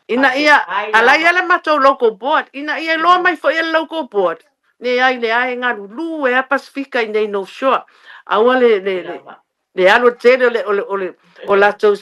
Speaker 2: Ina ia, ala ia la mātou local board. Ina ia loa mai fo ia local board. Ne ai le ai ngā lulu e a Pasifika i nei North Shore. Aua le alo tele o lato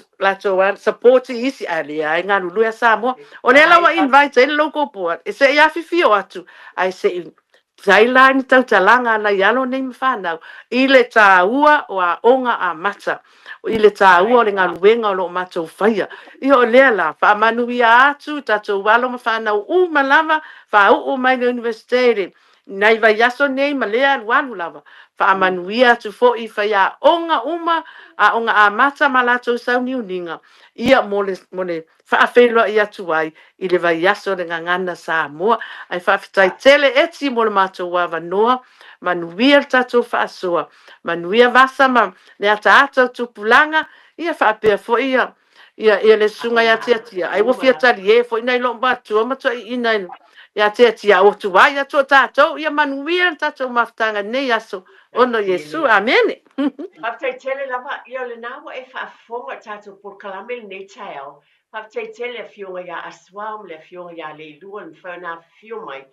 Speaker 2: support isi ali ai ngā lulu e Samoa. O le alawa invite ele local board. E se ia fifio atu. Ai se Zaila ni tau talanga na yalo nei mwhanau. I le tā ua o a onga a mata. I le tā ua o le ngā luenga o lo matou whaia. I o lea la, wha manui a atu, tatou walo mwhanau malama, wha o mai le universitere. Nai vai yaso nei ma lea walu lava. Wha manui atu fo i whaia onga a onga a mata ma latou sauni uninga. Ia mole whaafeloa i atu ai i le vai yaso le ngangana Samoa. Ai whaafitai tele eti mo le mātou wawa noa. Manuia tatou whaasoa. Manuia vasa ma le ata tupulanga. Ia whaapea fo ia le sunga ia tia. Ai wafia tali e fo ina ilo mbatu. O matua ina ia tia o tu vai ia tu tatou ia manuia tatou maftanga nei aso ono Yesu amen.
Speaker 1: Paftai tele lava ia le nawa e whaafonga tātou por kalamel nei taeo. Paftai tele fionga ia aswam le fionga ia le luan whana fio mai.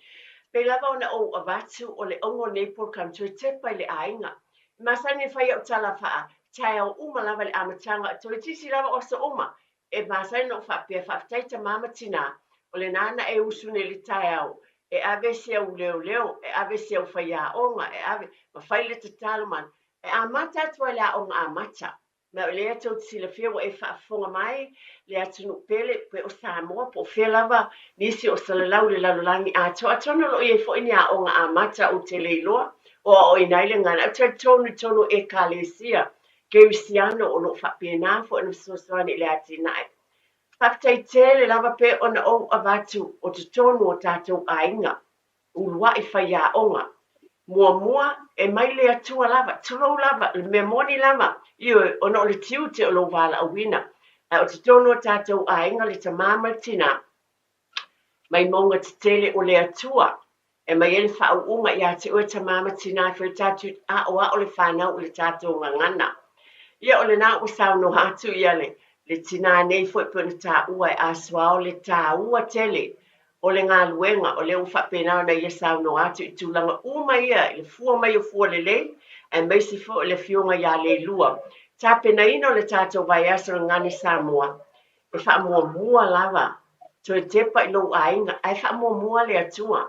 Speaker 1: Pe lava ona o avatu o le ongo nei por kam tui tepa le ainga. Masani whai au tala wha taeo uma lava le amatanga. Tui tisi lava osa uma. E masani no whapea whaftai ta mama tina. O le nana e usune le taeo. E ave sia u leo leo. E ave sia u whai a onga. E ave ma whai le te taloman. E amata atua le a onga amata. Me o lea tau tila fia wa e whaafonga mai, lea tunu pele pe o Samoa po fia lava nisi o salalau le lalulangi a toa tono lo e fo ini a onga amata o te leiloa o inaile ngana. Au tai tonu e kalesia ke usiano o lo whapena fo anu soswani le ati nai. Whaktai tele lava pe ona o avatu o te tonu o tātou ainga. Ulua i whai a onga. Mua e mai le atua lava, tolo lava, le memoni lava, io ona o le tiu te o lo wala awina. O te tono o tātou a inga le ta mama tina, mai monga te tele o le atua, e mai ele whau unga i a te ua ta mama tina, whai tātou a oa o le whanau o le tātou ngangana. Ia o le nā usau no hatu ia le tina nei fwoi puna tā ua e aswa o le tā ua tele, o le ngā luenga o le uwha pēnao na ia sau no atu I tūlanga uma ia I le fua mai o fua le lei e meisi fo le fionga ia le lua. Tā pēna ina o le tātou vai asara ngani Samoa e wha mua lava to e tepa I lo ainga ai wha mua le atua.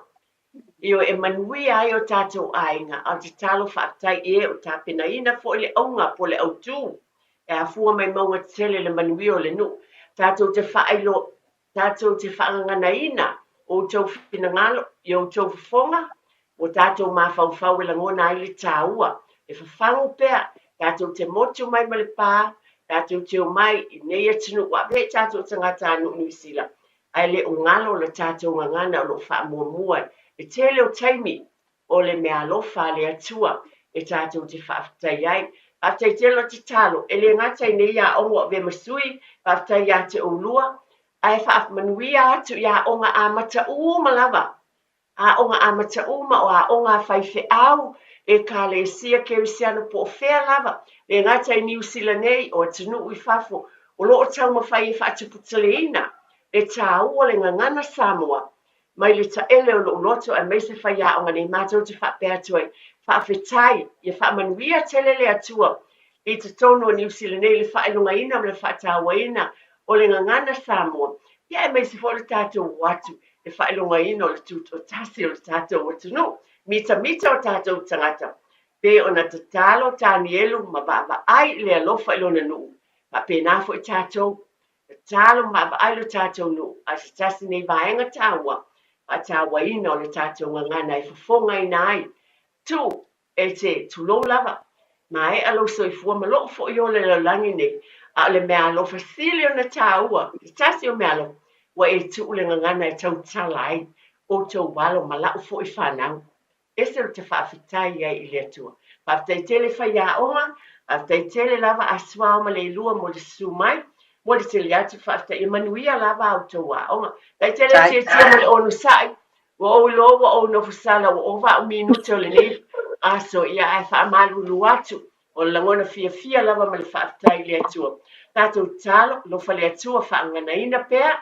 Speaker 1: Io e manui ai o tātou ainga au te talo whaatai e o tā pēna ina fo le aunga po le autu e a fua mai maunga tele le manui o le nu. Tātou te whaelo tātou te whaangana ina o tau whinangalo I o tau whafonga o tātou mawhauwhau e langona I le tāua. E whawhangu pēr, tātou te motu mai ma le pā, tātou te o mai I nei atinu wa pe tātou tangata anu New Ai le o ngalo le tātou ngangana o lo whaamua e tele o taimi o le mea lofa le atua e tātou te whaafitai ai. Whaafitai telo te talo, e le ngatai nei a ongo ve masui, whaafitai a te olua, ai whaafmanuia atu ia onga amata uma lava. A onga amata uma o a onga whaife au e ka le sia ke usiano po whea lava. Le ngata I New Zealand nei o atunu I whafo o loo tau mawhai e whaatuputale ina. Le tā ua le ngangana Samoa. Mai le ta ele o loo loto a meise whai a onga nei mātou te whapea tuai. Whaafetai e whaamanuia tele le atua. I te tono o New Zealand nei le whaelunga ina le whaatawa ina. O le ngangana Samoa, ia e meisi fo le tātou watu, e whaelonga ina o le tūtu o tasi o le tātou watu no, mita o tātou tangata. Pe o na te talo tāni elu ma baba ai le alofa ilona nuu, ma pe nafo I tātou, le talo ma baba ai lo tātou nuu, a se tasi nei vaenga tāua, a tāua ina o le tātou ngangana e whafonga ina ai. Tu, e te tulo lava, ma e alo soifua ma loo fo I o le langi nei, a le mea lo fasili o na tāua, I tasi o mea lo, wa e tu le ngangana e tau tala ai, o tau walo ma lau fo I whanau. Ese o te whaafitai ai I le atua. Whaafitai tele whai a onga, whaafitai tele lava a swao ma le lua mo le sumai, mo le tele atu whaafitai I manuia lava au tau a onga. Tai tele tia tia mo le onu sai, wa o ilo wa o no fusala wa o va o minute o le leif, aso ia ai whaamalu luatu, o langona fia lava ma le whaafitai le atua. Tātou talo, lofa le atua whaangana ina pēr,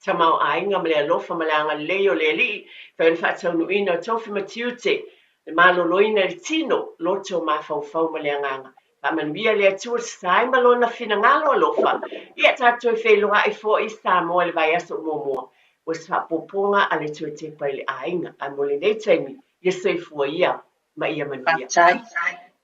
Speaker 1: tamau ainga ma le alofa ma le anga leo le li, whaen whaatau nuina o tofi matiute, le maloloina le tino, loto ma whau ma le anganga. Whamanuia le atua sai ma lona finangalo alofa, ia tātou e wheloa I fo I Samoa le vai aso momoa, was whapoponga a le tue te pai le ainga, a mo le nei taimi, ia soifua ia, ma ia manuia.